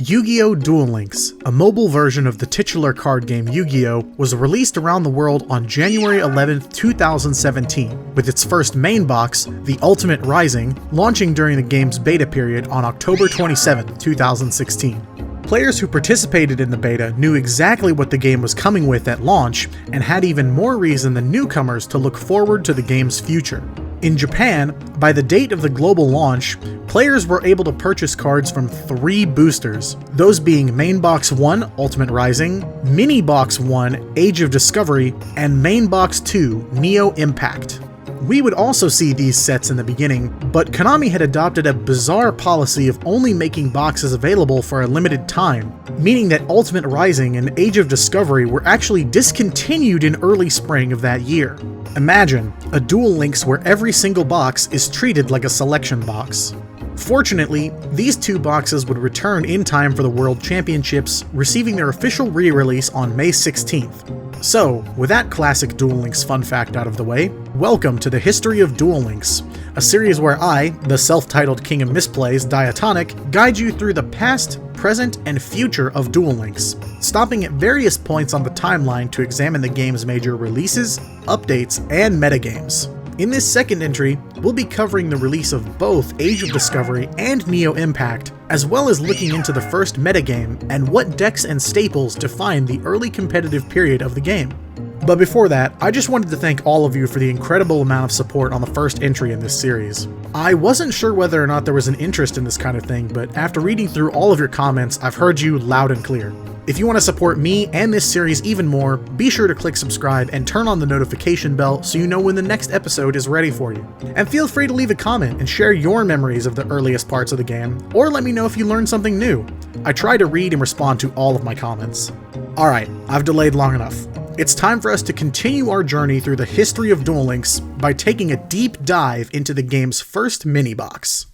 Yu-Gi-Oh! Duel Links, a mobile version of the titular card game Yu-Gi-Oh! Was released around the world on January 11, 2017, with its first main box, The Ultimate Rising, launching during the game's beta period on October 27, 2016. Players who participated in the beta knew exactly what the game was coming with at launch, and had even more reason than newcomers to look forward to the game's future. In Japan, by the date of the global launch, players were able to purchase cards from 3 boosters, those being Main Box 1, Ultimate Rising, Mini Box 1, Age of Discovery, and Main Box 2, Neo Impact. We would also see these sets in the beginning, but Konami had adopted a bizarre policy of only making boxes available for a limited time, meaning that Ultimate Rising and Age of Discovery were actually discontinued in early spring of that year. Imagine a Duel Links where every single box is treated like a selection box. Fortunately, these 2 boxes would return in time for the World Championships, receiving their official re-release on May 16th. So, with that classic Duel Links fun fact out of the way, welcome to the History of Duel Links, a series where I, the self-titled king of misplays, Diatonic, guide you through the past, present, and future of Duel Links, stopping at various points on the timeline to examine the game's major releases, updates, and metagames. In this second entry, we'll be covering the release of both Age of Discovery and Neo Impact, as well as looking into the first metagame and what decks and staples define the early competitive period of the game. But before that, I just wanted to thank all of you for the incredible amount of support on the first entry in this series. I wasn't sure whether or not there was an interest in this kind of thing, but after reading through all of your comments, I've heard you loud and clear. If you want to support me and this series even more, be sure to click subscribe and turn on the notification bell so you know when the next episode is ready for you. And feel free to leave a comment and share your memories of the earliest parts of the game, or let me know if you learned something new. I try to read and respond to all of my comments. Alright, I've delayed long enough. It's time for us to continue our journey through the history of Duel Links by taking a deep dive into the game's first mini-box.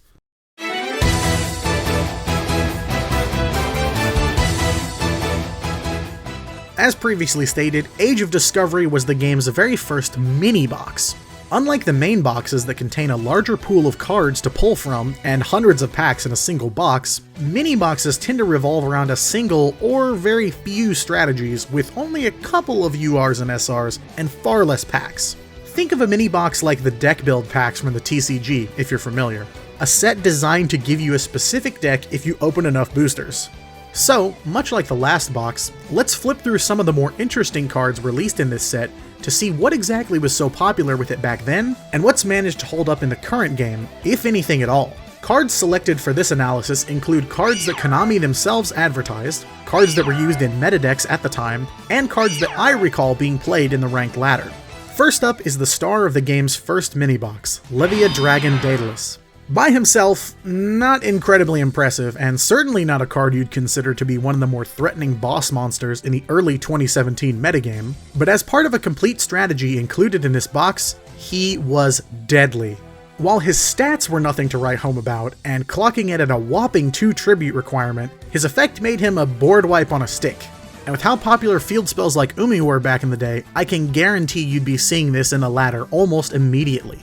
As previously stated, Age of Discovery was the game's very first mini-box. Unlike the main boxes that contain a larger pool of cards to pull from and hundreds of packs in a single box, mini-boxes tend to revolve around a single or very few strategies with only a couple of URs and SRs and far less packs. Think of a mini-box like the deck build packs from the TCG, if you're familiar. A set designed to give you a specific deck if you open enough boosters. So, much like the last box, let's flip through some of the more interesting cards released in this set to see what exactly was so popular with it back then, and what's managed to hold up in the current game, if anything at all. Cards selected for this analysis include cards that Konami themselves advertised, cards that were used in meta decks at the time, and cards that I recall being played in the ranked ladder. First up is the star of the game's first mini-box, Levia Dragon Daedalus. By himself, not incredibly impressive, and certainly not a card you'd consider to be one of the more threatening boss monsters in the early 2017 metagame, but as part of a complete strategy included in this box, he was deadly. While his stats were nothing to write home about, and clocking it at a whopping 2 tribute requirement, his effect made him a board wipe on a stick. And with how popular field spells like Umi were back in the day, I can guarantee you'd be seeing this in the ladder almost immediately.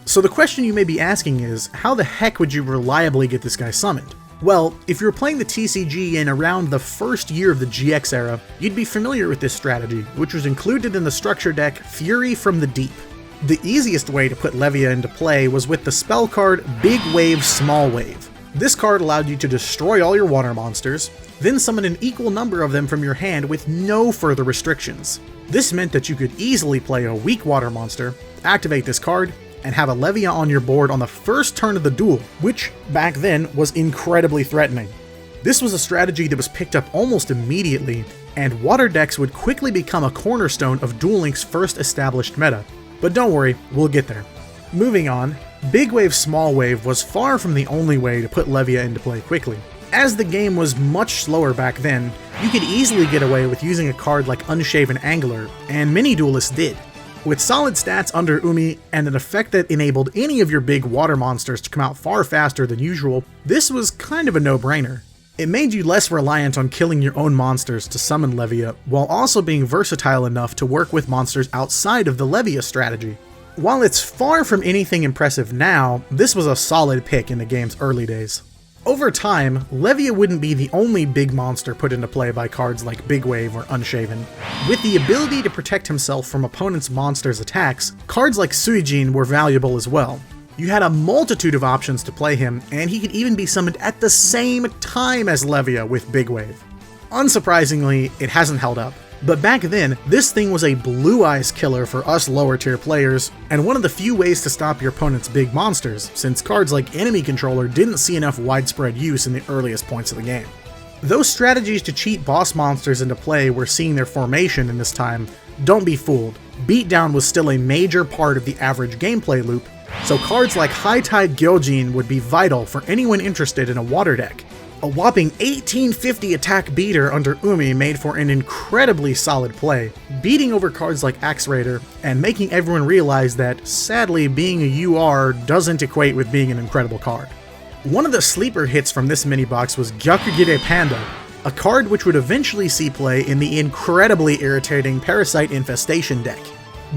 So the question you may be asking is, how the heck would you reliably get this guy summoned? Well, if you were playing the TCG in around the first year of the GX era, you'd be familiar with this strategy, which was included in the structure deck Fury from the Deep. The easiest way to put Levia into play was with the spell card Big Wave Small Wave. This card allowed you to destroy all your water monsters, then summon an equal number of them from your hand with no further restrictions. This meant that you could easily play a weak water monster, activate this card, and have a Levia on your board on the first turn of the duel, which, back then, was incredibly threatening. This was a strategy that was picked up almost immediately, and water decks would quickly become a cornerstone of Duel Links' first established meta. But don't worry, we'll get there. Moving on, Big Wave Small Wave was far from the only way to put Levia into play quickly. As the game was much slower back then, you could easily get away with using a card like Unshaven Angler, and many duelists did. With solid stats under Umi and an effect that enabled any of your big water monsters to come out far faster than usual, this was kind of a no-brainer. It made you less reliant on killing your own monsters to summon Levia, while also being versatile enough to work with monsters outside of the Levia strategy. While it's far from anything impressive now, this was a solid pick in the game's early days. Over time, Levia wouldn't be the only big monster put into play by cards like Big Wave or Unshaven. With the ability to protect himself from opponents' monsters' attacks, cards like Suijin were valuable as well. You had a multitude of options to play him, and he could even be summoned at the same time as Levia with Big Wave. Unsurprisingly, it hasn't held up. But back then, this thing was a blue eyes killer for us lower tier players, and one of the few ways to stop your opponent's big monsters, since cards like Enemy Controller didn't see enough widespread use in the earliest points of the game. Those strategies to cheat boss monsters into play were seeing their formation in this time. Don't be fooled, Beatdown was still a major part of the average gameplay loop, so cards like High Tide Gyojin would be vital for anyone interested in a water deck. A whopping 1850 attack beater under Umi made for an incredibly solid play, beating over cards like Axe Raider and making everyone realize that, sadly, being a UR doesn't equate with being an incredible card. One of the sleeper hits from this mini-box was Gyakugide Panda, a card which would eventually see play in the incredibly irritating Parasite Infestation deck.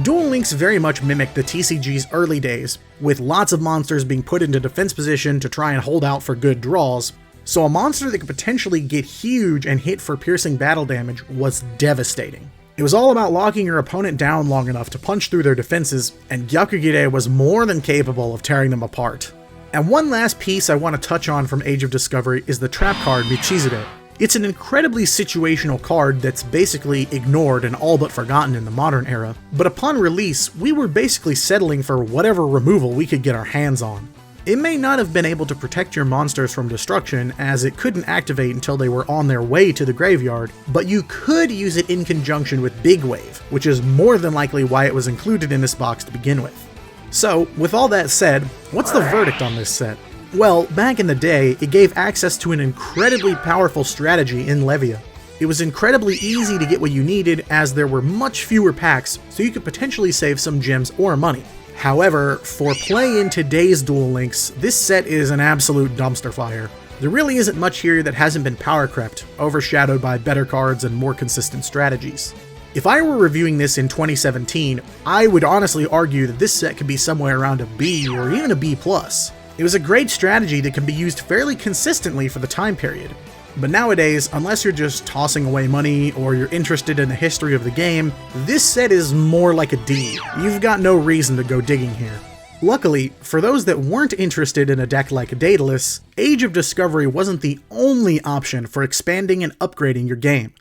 Duel Links very much mimicked the TCG's early days, with lots of monsters being put into defense position to try and hold out for good draws, so a monster that could potentially get huge and hit for piercing battle damage was devastating. It was all about locking your opponent down long enough to punch through their defenses, and Gyakugide was more than capable of tearing them apart. And one last piece I want to touch on from Age of Discovery is the trap card Michizure. It's an incredibly situational card that's basically ignored and all but forgotten in the modern era, but upon release, we were basically settling for whatever removal we could get our hands on. It may not have been able to protect your monsters from destruction, as it couldn't activate until they were on their way to the graveyard, but you could use it in conjunction with Big Wave, which is more than likely why it was included in this box to begin with. So, with all that said, what's the verdict on this set? Well, back in the day, it gave access to an incredibly powerful strategy in Levia. It was incredibly easy to get what you needed, as there were much fewer packs, so you could potentially save some gems or money. However, for play in today's Duel Links, this set is an absolute dumpster fire. There really isn't much here that hasn't been power crept, overshadowed by better cards and more consistent strategies. If I were reviewing this in 2017, I would honestly argue that this set could be somewhere around a B or even a B+. It was a great strategy that can be used fairly consistently for the time period. But nowadays, unless you're just tossing away money or you're interested in the history of the game, this set is more like a D. You've got no reason to go digging here. Luckily, for those that weren't interested in a deck like Daedalus, Age of Discovery wasn't the only option for expanding and upgrading your game.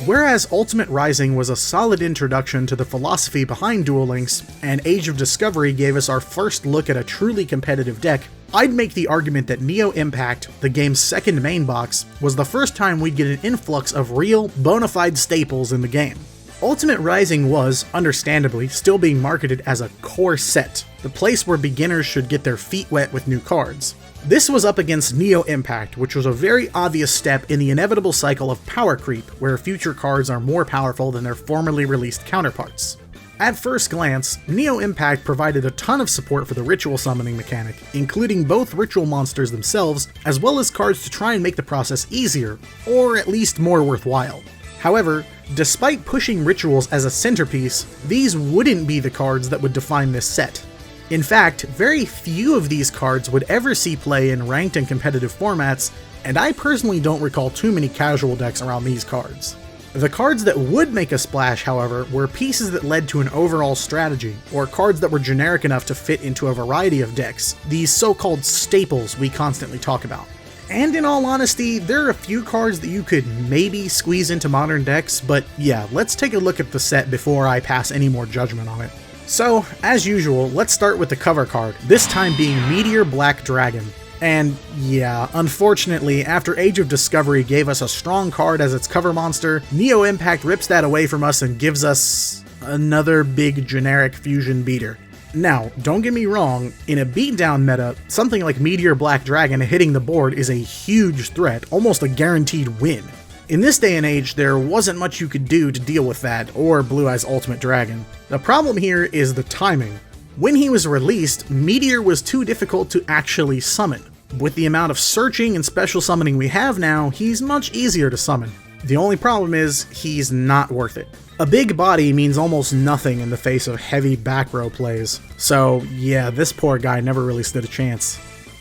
Whereas Ultimate Rising was a solid introduction to the philosophy behind Duel Links, and Age of Discovery gave us our first look at a truly competitive deck, I'd make the argument that Neo Impact, the game's second main box, was the first time we'd get an influx of real, bona fide staples in the game. Ultimate Rising was, understandably, still being marketed as a core set, the place where beginners should get their feet wet with new cards. This was up against Neo Impact, which was a very obvious step in the inevitable cycle of power creep, where future cards are more powerful than their formerly released counterparts. At first glance, Neo Impact provided a ton of support for the ritual summoning mechanic, including both ritual monsters themselves, as well as cards to try and make the process easier, or at least more worthwhile. However, despite pushing rituals as a centerpiece, these wouldn't be the cards that would define this set. In fact, very few of these cards would ever see play in ranked and competitive formats, and I personally don't recall too many casual decks around these cards. The cards that would make a splash, however, were pieces that led to an overall strategy, or cards that were generic enough to fit into a variety of decks, these so-called staples we constantly talk about. And in all honesty, there are a few cards that you could maybe squeeze into modern decks, but yeah, let's take a look at the set before I pass any more judgment on it. So, as usual, let's start with the cover card, this time being Meteor Black Dragon. And yeah, unfortunately, after Age of Discovery gave us a strong card as its cover monster, Neo Impact rips that away from us and gives us another big generic fusion beater. Now, don't get me wrong, in a beatdown meta, something like Meteor Black Dragon hitting the board is a huge threat, almost a guaranteed win. In this day and age, there wasn't much you could do to deal with that, or Blue Eyes Ultimate Dragon. The problem here is the timing. When he was released, Meteor was too difficult to actually summon. With the amount of searching and special summoning we have now, he's much easier to summon. The only problem is, he's not worth it. A big body means almost nothing in the face of heavy back row plays, so yeah, this poor guy never really stood a chance.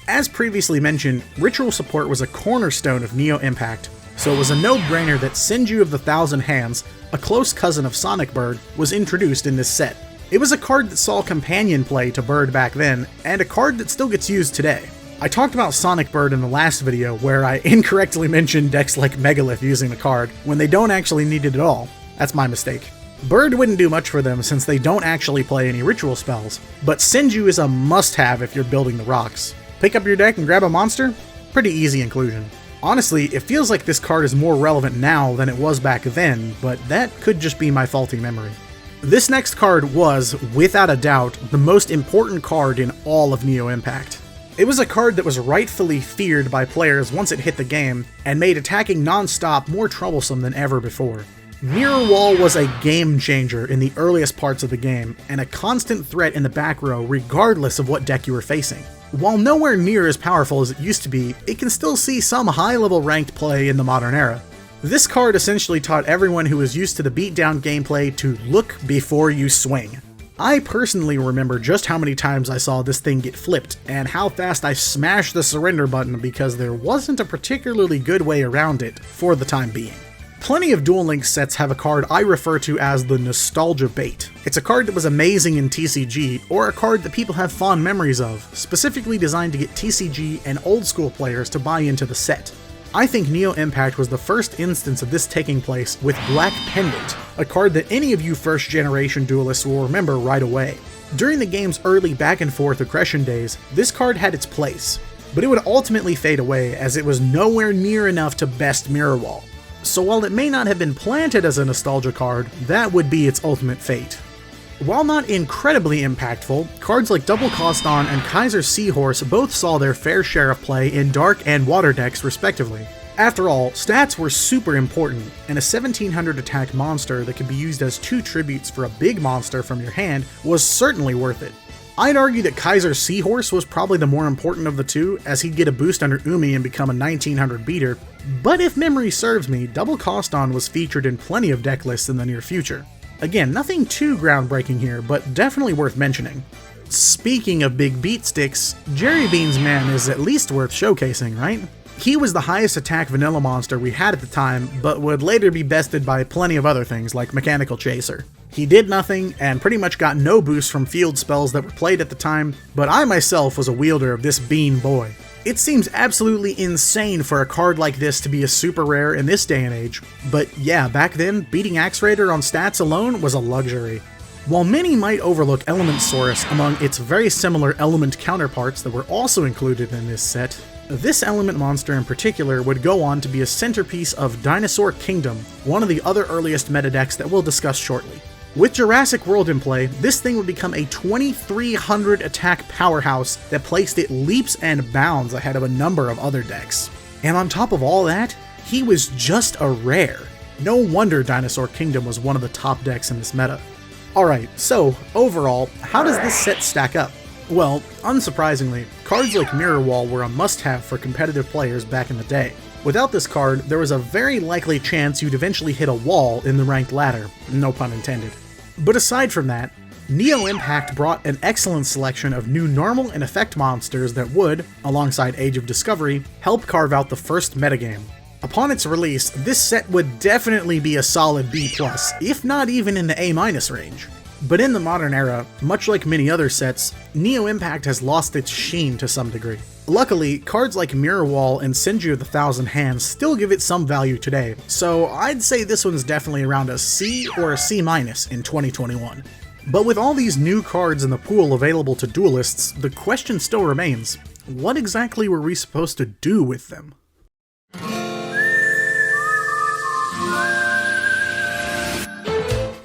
As previously mentioned, ritual support was a cornerstone of Neo Impact, so it was a no-brainer that Senju of the Thousand Hands, a close cousin of Sonic Bird, was introduced in this set. It was a card that saw companion play to Bird back then, and a card that still gets used today. I talked about Sonic Bird in the last video, where I incorrectly mentioned decks like Megalith using the card, when they don't actually need it at all. That's my mistake. Bird wouldn't do much for them since they don't actually play any ritual spells, but Senju is a must-have if you're building the rocks. Pick up your deck and grab a monster? Pretty easy inclusion. Honestly, it feels like this card is more relevant now than it was back then, but that could just be my faulty memory. This next card was, without a doubt, the most important card in all of Neo Impact. It was a card that was rightfully feared by players once it hit the game, and made attacking non-stop more troublesome than ever before. Mirror Wall was a game changer in the earliest parts of the game, and a constant threat in the back row regardless of what deck you were facing. While nowhere near as powerful as it used to be, it can still see some high-level ranked play in the modern era. This card essentially taught everyone who was used to the beatdown gameplay to look before you swing. I personally remember just how many times I saw this thing get flipped, and how fast I smashed the surrender button because there wasn't a particularly good way around it for the time being. Plenty of Duel Links sets have a card I refer to as the Nostalgia Bait. It's a card that was amazing in TCG, or a card that people have fond memories of, specifically designed to get TCG and old school players to buy into the set. I think Neo Impact was the first instance of this taking place with Black Pendant, a card that any of you first generation duelists will remember right away. During the game's early back and forth aggression days, this card had its place, but it would ultimately fade away as it was nowhere near enough to best Mirror Wall. So while it may not have been planted as a nostalgia card, that would be its ultimate fate. While not incredibly impactful, cards like Double Cost On and Kaiser Seahorse both saw their fair share of play in dark and water decks respectively. After all, stats were super important, and a 1700 attack monster that could be used as 2 tributes for a big monster from your hand was certainly worth it. I'd argue that Kaiser Seahorse was probably the more important of the two, as he'd get a boost under Umi and become a 1900 beater, but if memory serves me, Double Cost On was featured in plenty of deck lists in the near future. Again, nothing too groundbreaking here, but definitely worth mentioning. Speaking of big beat sticks, Jerry Bean's Man is at least worth showcasing, right? He was the highest attack vanilla monster we had at the time, but would later be bested by plenty of other things like Mechanical Chaser. He did nothing, and pretty much got no boost from field spells that were played at the time, but I myself was a wielder of this Bean boy. It seems absolutely insane for a card like this to be a super rare in this day and age, but yeah, back then, beating Axe Raider on stats alone was a luxury. While many might overlook Elementsaurus among its very similar element counterparts that were also included in this set, this element monster in particular would go on to be a centerpiece of Dinosaur Kingdom, one of the other earliest meta decks that we'll discuss shortly. With Jurassic World in play, this thing would become a 2300 attack powerhouse that placed it leaps and bounds ahead of a number of other decks. And on top of all that, he was just a rare. No wonder Dinosaur Kingdom was one of the top decks in this meta. Alright, so overall, how does this set stack up? Well, unsurprisingly, cards like Mirror Wall were a must-have for competitive players back in the day. Without this card, there was a very likely chance you'd eventually hit a wall in the ranked ladder, no pun intended. But aside from that, Neo Impact brought an excellent selection of new normal and effect monsters that would, alongside Age of Discovery, help carve out the first metagame. Upon its release, this set would definitely be a solid B+, if not even in the A- range. But in the modern era, much like many other sets, Neo Impact has lost its sheen to some degree. Luckily, cards like Mirror Wall and Senju of the Thousand Hands still give it some value today, so I'd say this one's definitely around a C or a C- in 2021. But with all these new cards in the pool available to duelists, the question still remains, what exactly were we supposed to do with them?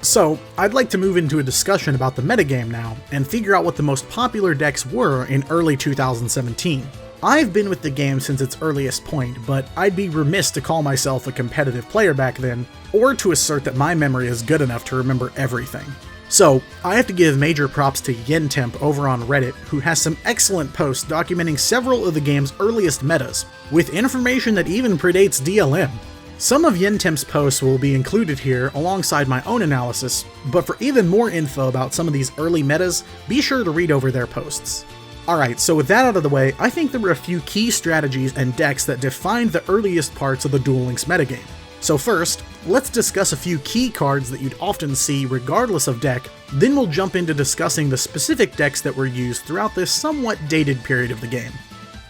So, I'd like to move into a discussion about the metagame now, and figure out what the most popular decks were in early 2017. I've been with the game since its earliest point, but I'd be remiss to call myself a competitive player back then, or to assert that my memory is good enough to remember everything. So, I have to give major props to Yentemp over on Reddit, who has some excellent posts documenting several of the game's earliest metas, with information that even predates DLM. Some of Yentemp's posts will be included here alongside my own analysis, but for even more info about some of these early metas, be sure to read over their posts. Alright, so with that out of the way, I think there were a few key strategies and decks that defined the earliest parts of the Duel Links metagame. So first, let's discuss a few key cards that you'd often see regardless of deck, then we'll jump into discussing the specific decks that were used throughout this somewhat dated period of the game.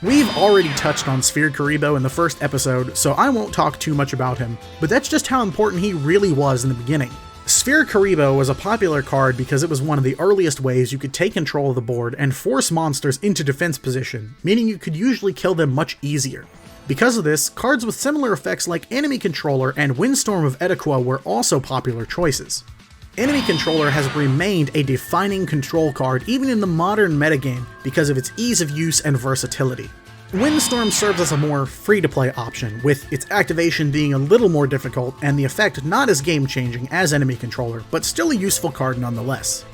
We've already touched on Sphere Kuriboh in the first episode, so I won't talk too much about him, but that's just how important he really was in the beginning. Sphere Kuriboh was a popular card because it was one of the earliest ways you could take control of the board and force monsters into defense position, meaning you could usually kill them much easier. Because of this, cards with similar effects like Enemy Controller and Windstorm of Edequa were also popular choices. Enemy Controller has remained a defining control card even in the modern metagame because of its ease of use and versatility. Windstorm serves as a more free-to-play option, with its activation being a little more difficult and the effect not as game-changing as Enemy Controller, but still a useful card nonetheless.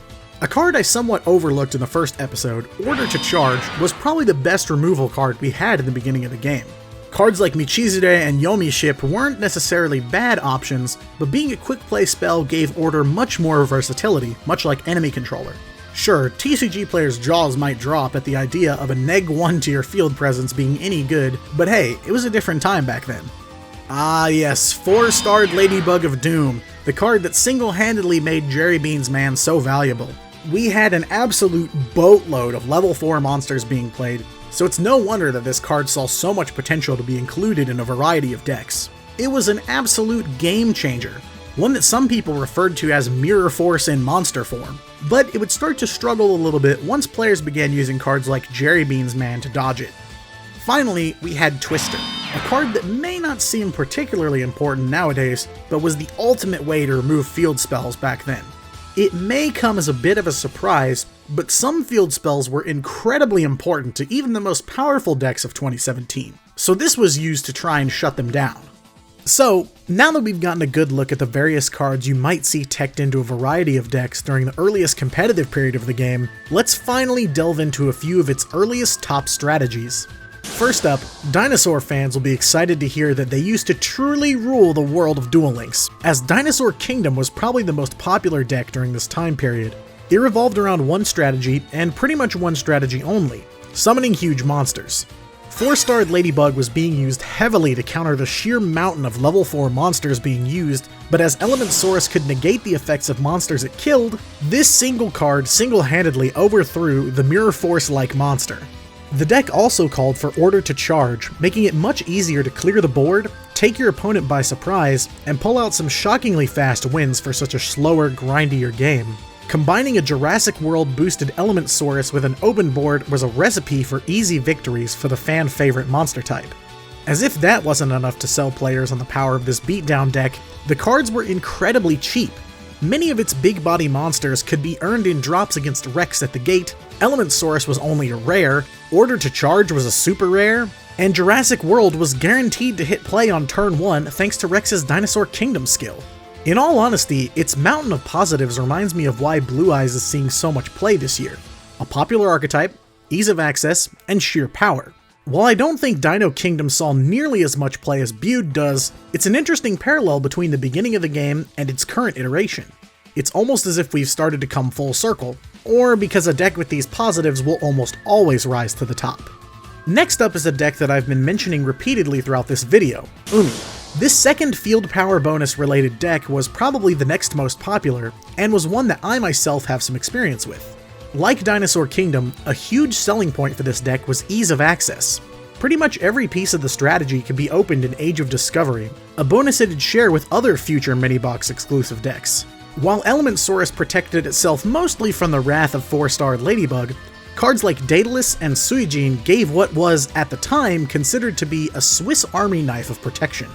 A card I somewhat overlooked in the first episode, Order to Charge, was probably the best removal card we had in the beginning of the game. Cards like Michizure and Yomi Ship weren't necessarily bad options, but being a quick play spell gave Order much more versatility, much like Enemy Controller. Sure, TCG players' jaws might drop at the idea of a Neg-1 to your field presence being any good, but hey, it was a different time back then. Ah yes, 4-starred Ladybug of Doom, the card that single-handedly made Jerry Bean's Man so valuable. We had an absolute boatload of level 4 monsters being played, so it's no wonder that this card saw so much potential to be included in a variety of decks. It was an absolute game changer, one that some people referred to as Mirror Force in monster form, but it would start to struggle a little bit once players began using cards like Jerry Bean's Man to dodge it. Finally, we had Twister, a card that may not seem particularly important nowadays, but was the ultimate way to remove field spells back then. It may come as a bit of a surprise, but some field spells were incredibly important to even the most powerful decks of 2017, so this was used to try and shut them down. So, now that we've gotten a good look at the various cards you might see teched into a variety of decks during the earliest competitive period of the game, let's finally delve into a few of its earliest top strategies. First up, Dinosaur fans will be excited to hear that they used to truly rule the world of Duel Links, as Dinosaur Kingdom was probably the most popular deck during this time period. It revolved around one strategy, and pretty much one strategy only: summoning huge monsters. 4-starred Ladybug was being used heavily to counter the sheer mountain of level 4 monsters being used, but as Elementsaurus could negate the effects of monsters it killed, this single card single-handedly overthrew the Mirror Force-like monster. The deck also called for Order to Charge, making it much easier to clear the board, take your opponent by surprise, and pull out some shockingly fast wins for such a slower, grindier game. Combining a Jurassic World boosted Elementsaurus with an open board was a recipe for easy victories for the fan-favorite monster type. As if that wasn't enough to sell players on the power of this beatdown deck, the cards were incredibly cheap. Many of its big body monsters could be earned in drops against Rex at the gate, Elementsaurus was only a rare, Order to Charge was a super rare, and Jurassic World was guaranteed to hit play on turn 1 thanks to Rex's Dinosaur Kingdom skill. In all honesty, its mountain of positives reminds me of why Blue Eyes is seeing so much play this year: a popular archetype, ease of access, and sheer power. While I don't think Dino Kingdom saw nearly as much play as Bude does, it's an interesting parallel between the beginning of the game and its current iteration. It's almost as if we've started to come full circle, or because a deck with these positives will almost always rise to the top. Next up is a deck that I've been mentioning repeatedly throughout this video, Umi. This second field power bonus related deck was probably the next most popular, and was one that I myself have some experience with. Like Dinosaur Kingdom, a huge selling point for this deck was ease of access. Pretty much every piece of the strategy could be opened in Age of Discovery, a bonus it'd share with other future mini-box exclusive decks. While Elementsaurus protected itself mostly from the wrath of 4-starred Ladybug, cards like Daedalus and Suijin gave what was, at the time, considered to be a Swiss Army knife of protection.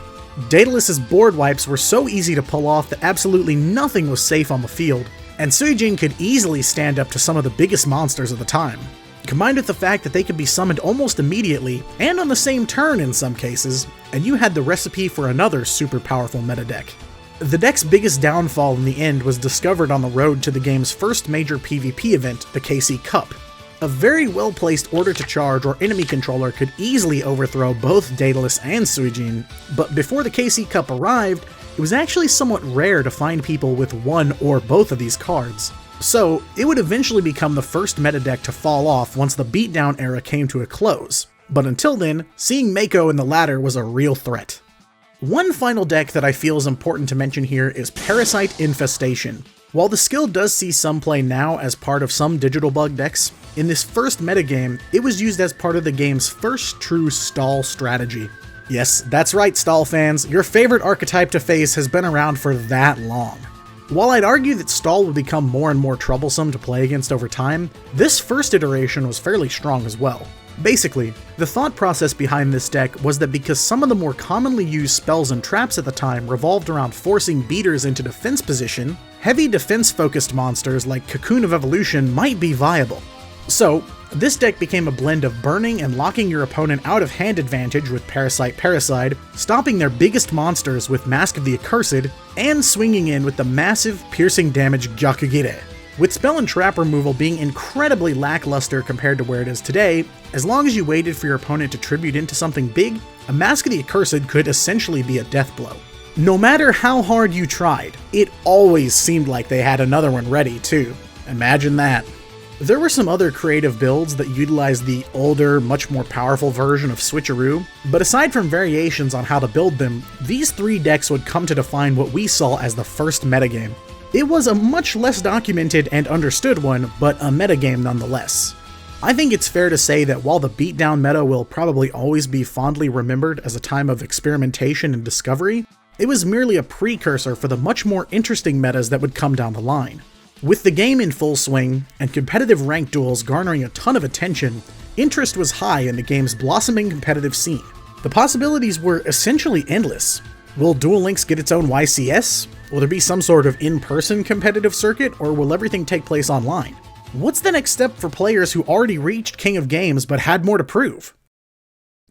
Daedalus's board wipes were so easy to pull off that absolutely nothing was safe on the field, and Suijin could easily stand up to some of the biggest monsters of the time. Combined with the fact that they could be summoned almost immediately, and on the same turn in some cases, and you had the recipe for another super powerful meta deck. The deck's biggest downfall in the end was discovered on the road to the game's first major PvP event, the KC Cup. A very well-placed Order to Charge or enemy controller could easily overthrow both Daedalus and Suijin, but before the KC Cup arrived, it was actually somewhat rare to find people with one or both of these cards. So, it would eventually become the first meta deck to fall off once the Beatdown era came to a close, but until then, seeing Mako in the latter was a real threat. One final deck that I feel is important to mention here is Parasite Infestation. While the skill does see some play now as part of some digital bug decks, in this first metagame, it was used as part of the game's first true stall strategy. Yes, that's right, stall fans, your favorite archetype to face has been around for that long. While I'd argue that stall would become more and more troublesome to play against over time, this first iteration was fairly strong as well. Basically, the thought process behind this deck was that because some of the more commonly used spells and traps at the time revolved around forcing beaters into defense position, heavy defense-focused monsters like Cocoon of Evolution might be viable. So, this deck became a blend of burning and locking your opponent out of hand advantage with Parasite, stopping their biggest monsters with Mask of the Accursed, and swinging in with the massive piercing damage Gyakugire. With spell and trap removal being incredibly lackluster compared to where it is today, as long as you waited for your opponent to tribute into something big, a Mask of the Accursed could essentially be a death blow. No matter how hard you tried, it always seemed like they had another one ready too. Imagine that. There were some other creative builds that utilized the older, much more powerful version of Switcheroo, but aside from variations on how to build them, these three decks would come to define what we saw as the first metagame. It was a much less documented and understood one, but a metagame nonetheless. I think it's fair to say that while the Beatdown meta will probably always be fondly remembered as a time of experimentation and discovery, it was merely a precursor for the much more interesting metas that would come down the line. With the game in full swing, and competitive ranked duels garnering a ton of attention, interest was high in the game's blossoming competitive scene. The possibilities were essentially endless. Will Duel Links get its own YCS? Will there be some sort of in-person competitive circuit, or will everything take place online? What's the next step for players who already reached King of Games but had more to prove?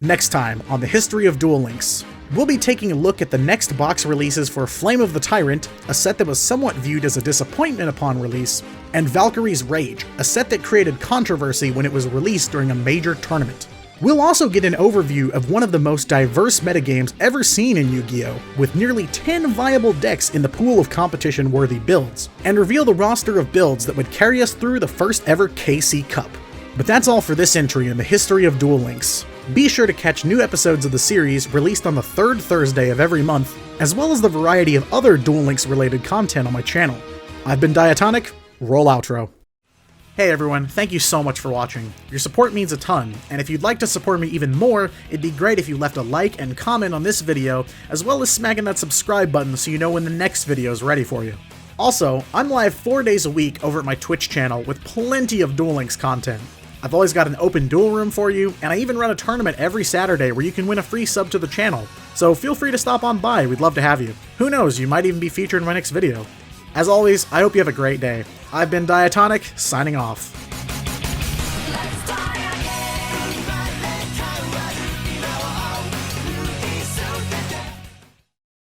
Next time on the history of Duel Links, we'll be taking a look at the next box releases for Flame of the Tyrant, a set that was somewhat viewed as a disappointment upon release, and Valkyrie's Rage, a set that created controversy when it was released during a major tournament. We'll also get an overview of one of the most diverse metagames ever seen in Yu-Gi-Oh!, with nearly 10 viable decks in the pool of competition-worthy builds, and reveal the roster of builds that would carry us through the first ever KC Cup. But that's all for this entry in the history of Duel Links. Be sure to catch new episodes of the series released on the third Thursday of every month, as well as the variety of other Duel Links related content on my channel. I've been Diatonic, roll outro. Hey everyone, thank you so much for watching. Your support means a ton, and if you'd like to support me even more, it'd be great if you left a like and comment on this video, as well as smacking that subscribe button so you know when the next video is ready for you. Also, I'm live 4 days a week over at my Twitch channel with plenty of Duel Links content. I've always got an open duel room for you, and I even run a tournament every Saturday where you can win a free sub to the channel, so feel free to stop on by, we'd love to have you. Who knows, you might even be featured in my next video. As always, I hope you have a great day. I've been Diatonic, signing off.